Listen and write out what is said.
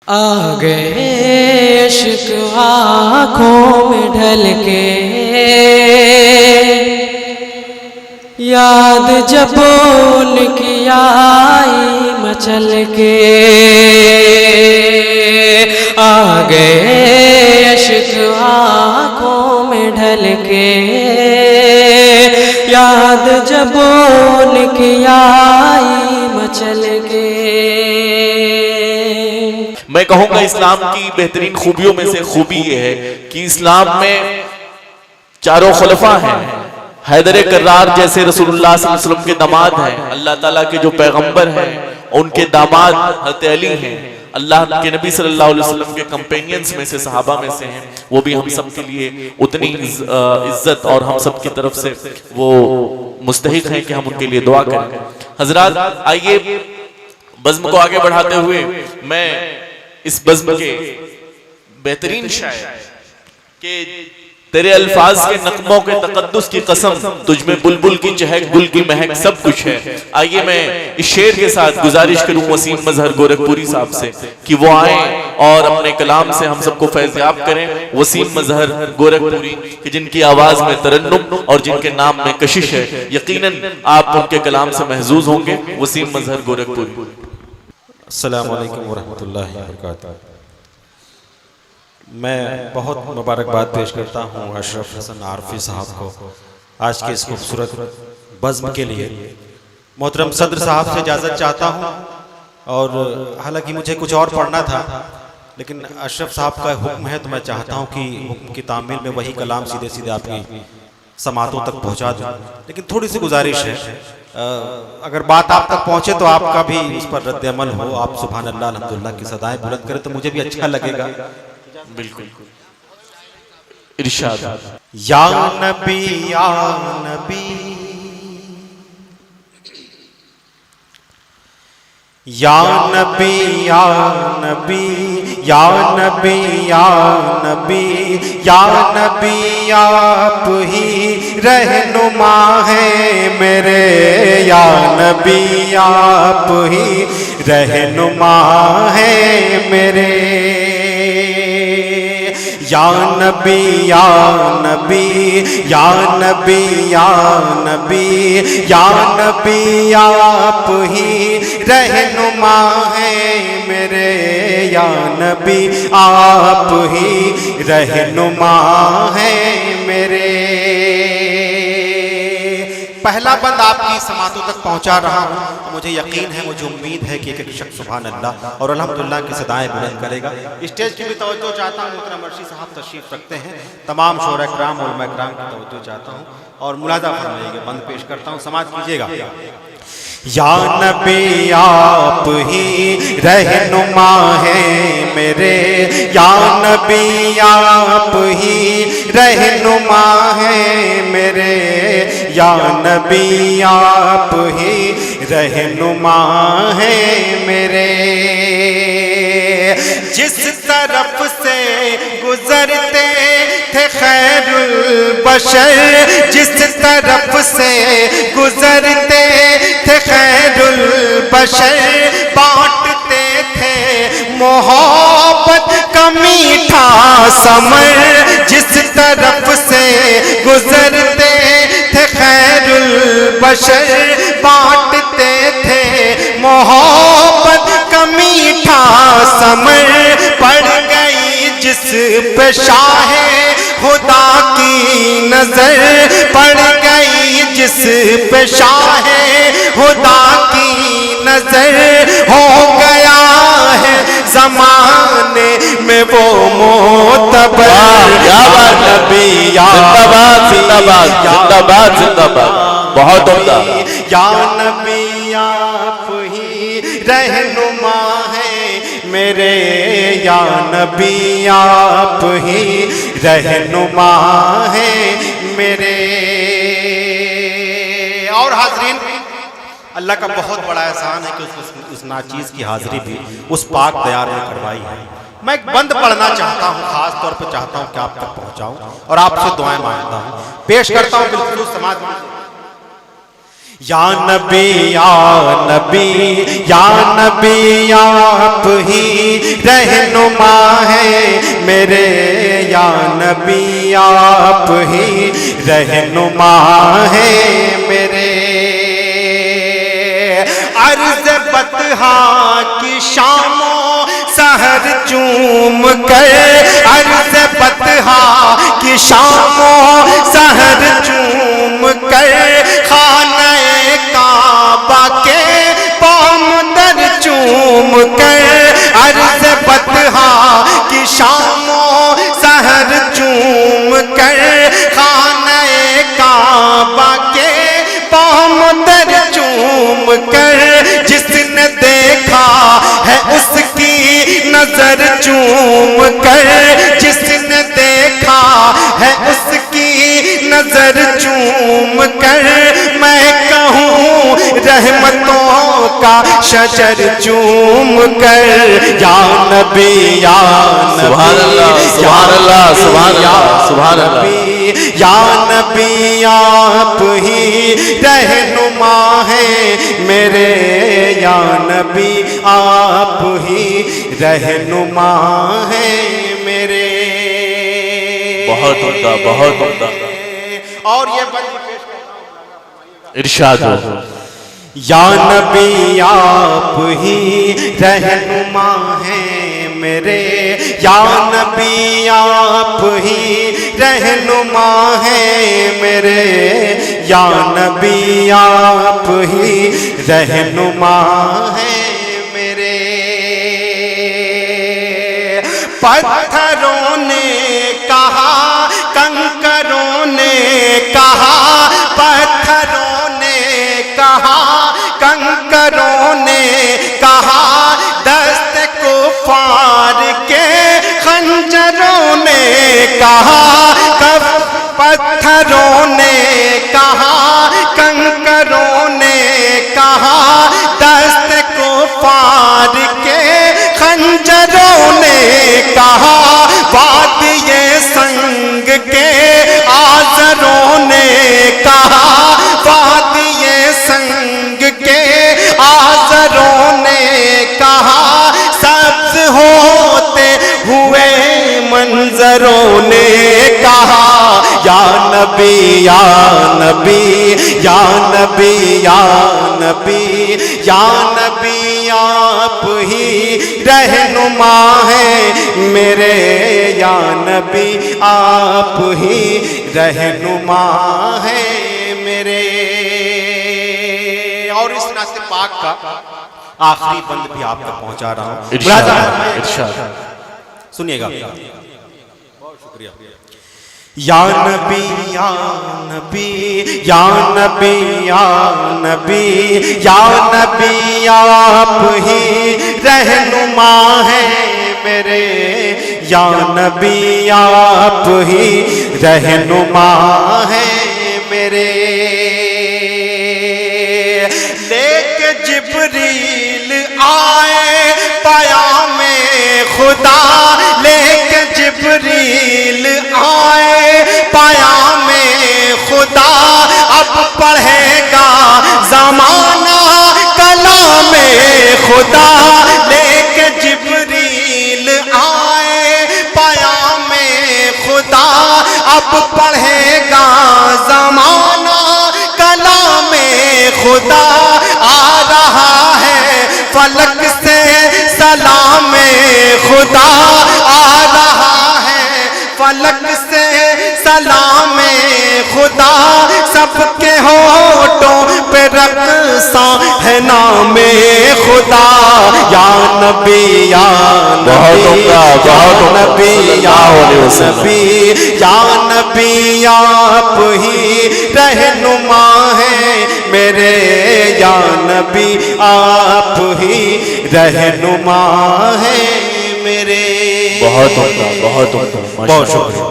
آ گئے عشق آنکھوں میں ڈھل کے، یاد جب ان کی آئی مچل کے، آ گئے عشق آنکھوں میں ڈھل کے، یاد جب ان کی آئی مچل کے۔ میں کہوں گا اسلام کی بہترین خوبیوں میں سے خوبی یہ ہے کہ اسلام میں چاروں خلفاء ہیں، حیدر کرار جیسے رسول اللہ صلی اللہ علیہ وسلم کے داماد ہیں، اللہ تعالیٰ کے جو پیغمبر ہیں ان کے داماد حضرت علی ہیں، اللہ کے نبی صلی اللہ علیہ وسلم کے کمپینینز میں سے، صحابہ میں سے ہیں، وہ بھی ہم سب کے لیے اتنی عزت اور ہم سب کی طرف سے وہ مستحق ہیں کہ ہم ان کے لیے دعا کریں۔ حضرات آئیے بزم کو آگے بڑھاتے ہوئے میں اس بزم کے بہترین شاعر کہ تیرے الفاظ کے نغموں کے تقدس کی قسم، تجھ میں بلبل کی چہک گل کی مہک سب کچھ ہے۔ آئیے میں اس شعر کے ساتھ گزارش کروں وسیم مظہر گورکھپوری صاحب سے کہ وہ آئیں اور اپنے کلام سے ہم سب کو فیضیاب کریں۔ وسیم مظہر گورکھپوری کہ جن کی آواز میں ترنم اور جن کے نام میں کشش ہے، یقیناً آپ ان کے کلام سے محظوظ ہوں گے۔ وسیم مظہر گورکھپوری۔ السلام علیکم ورحمۃ اللہ وبرکاتہ۔ میں بہت مبارکباد پیش کرتا ہوں اشرف حسن عارفی صاحب کو آج کے اس خوبصورت بزم کے لیے۔ محترم صدر صاحب سے اجازت چاہتا ہوں، اور حالانکہ مجھے کچھ اور پڑھنا تھا لیکن اشرف صاحب کا حکم ہے تو میں چاہتا ہوں کہ حکم کی تعمیل میں وہی کلام سیدھے سیدھے آپ کی سماعتوں تک پہنچا دوں، لیکن تھوڑی سی گزارش ہے اگر بات آپ تک پہنچے تو آپ کا بھی اس پر رد عمل ہو، آپ سبحان اللہ الحمدللہ کی صدائیں بلند کریں تو مجھے بھی اچھا لگے گا۔ بالکل ارشاد۔ یا نبی یا نبی یا نبی یا نبی یا نبی یا نبی یا نبی آپ ہی رہنما ہیں میرے، یا نبی آپ ہی رہنما ہیں میرے، یا نبی یا نبی یا نبی یا نبی یا نبی آپ ہی رہنما ہیں میرے، یا نبی آپ ہی رہنما ہیں میرے۔ پہلا بند آپ کی سماعتوں تک پہنچا رہا ہوں، مجھے یقین ہے، مجھے امید ہے کہ ایک شخص سبحان اللہ اور الحمدللہ کی صدائیں بلند کرے گا۔ اسٹیج کی بھی توجہ چاہتا ہوں، محترم مرشی صاحب تشریف رکھتے ہیں، تمام شعراء کرام علماء کرام کی توجہ چاہتا ہوں اور ملاحظہ فرمائیے گا، بند پیش کرتا ہوں، سماعت کیجیے گا۔ یا نبی آپ ہی رہنما ہیں میرے، یا نبی آپ ہی رہنما ہیں میرے، یا نبی آپ ہی رہنما ہیں میرے، جس طرف سے گزرتے تھے خیر البشر، جس طرف سے گزرتے تھے خیر البشر، بانٹتے تھے محبت کا میٹھا ثمر، جس طرف سے گزرتے تھے خیر البشر، بانٹتے تھے محبت کا میٹھا ثمر، پڑ گئی جس پہ شاہ خدا کی نظر، پڑ گئی جس پہ شاہ خدا کی نظر، ہو گیا ہے زمانے میں وہ معتبر، یا نبی یا زندہ باد زندہ باد زندہ باد، بہت عمدہ۔ یا نبی آپ ہی رہنما ہیں میرے، یا نبی آپ ہی رہنما ہیں میرے۔ اور حاضرین، اللہ کا بہت بڑا احسان ہے کہ اس ناچیز کی حاضری بھی اس پاک دیار میں کروائی ہے۔ میں ایک بند پڑھنا چاہتا ہوں، خاص طور پہ چاہتا ہوں کہ آپ تک پہنچاؤں اور آپ سے دعائیں مانگتا ہوں، پیش کرتا ہوں بالخصوص سماعت۔ یا نبی آپ ہی رہنما ہے میرے، یا نبی آپ ہی رہنما ہے میرے، عرض بطحا کی شام و سحر چوم کر، عرض بطحا کی شام و سحر چوم کر، خانہ کعبہ کے پام در چوم کر، عرض بطحا کی شام و سحر چوم کر، خانہ کعبہ کے پام در چوم کر، جس نے دیکھا ہے اس کی نظر چوم کر، جس نے دیکھا ہے اس کی نظر چوم کر، میں کہوں رحمتوں کا شجر چوم کر، یا نبی یا سبحان اللہ سبحان اللہ سبحان اللہ سبحان اللہ، یا نبی آپ ہی رہنما ہے میرے، یا نبی آپ ہی رہنما ہے میرے۔ بہت عمدہ بہت عمدہ، اور یہ بند پیش کرتا ہوں، ارشاد ہو۔ یا نبی آپ ہی رہنما ہے میرے، یا نبی آپ ہی رہنما ہے میرے، یا نبی آپ ہی رہنما ہے میرے۔ پتھروں نے کہا، کنکروں نے کہا، پتھروں نے کہا، کنکروں نے کہا، دست کفار کے خنجروں نے کہا، پتھروں نے کہا، کنکروں نے کہا، دست کفار کے خنجروں نے کہا، وادی سنگ کے آزروں نے کہا، وادی سنگ کے آزروں نے کہا، سبز ہوتے ہوئے منظروں نے کہا، یا نبی یا نبی یا نبی یا نبی یا نبی آپ ہی رہنما ہے میرے، یا نبی آپ ہی رہنما ہے میرے۔ اور اس نعت پاک کا آخری بند بھی آپ تک پہنچا رہا ہوں، ارشاد ارشاد، سنیے گا۔ بہت شکریہ۔ یا نبی یا نبی یا نبی یا نبی یا نبی آپ ہی رہنما ہے میرے، یا نبی آپ ہی رہنما ہے میرے۔ لے کے جبریل آئے پیام خدا، لے کے جبریل آئے پیام خدا، اب پڑھے گا زمانہ کلام خدا، لے کے جبریل آئے پیام خدا، اب پڑھے گا زمانہ کلام خدا، آ رہا ہے فلک سے سلام خدا، آ رہا ہے فلک سے سلام خدا، سب کے ہونٹوں پہ رقصاں ہے نام خدا، یا نبی یا نبی یا نبی یا نبی یا نبی آپ ہی رہنما ہے میرے، یا نبی آپ ہی رہنما ہے میرے۔ بہت عمدہ بہت عمدہ، بہت شکریہ۔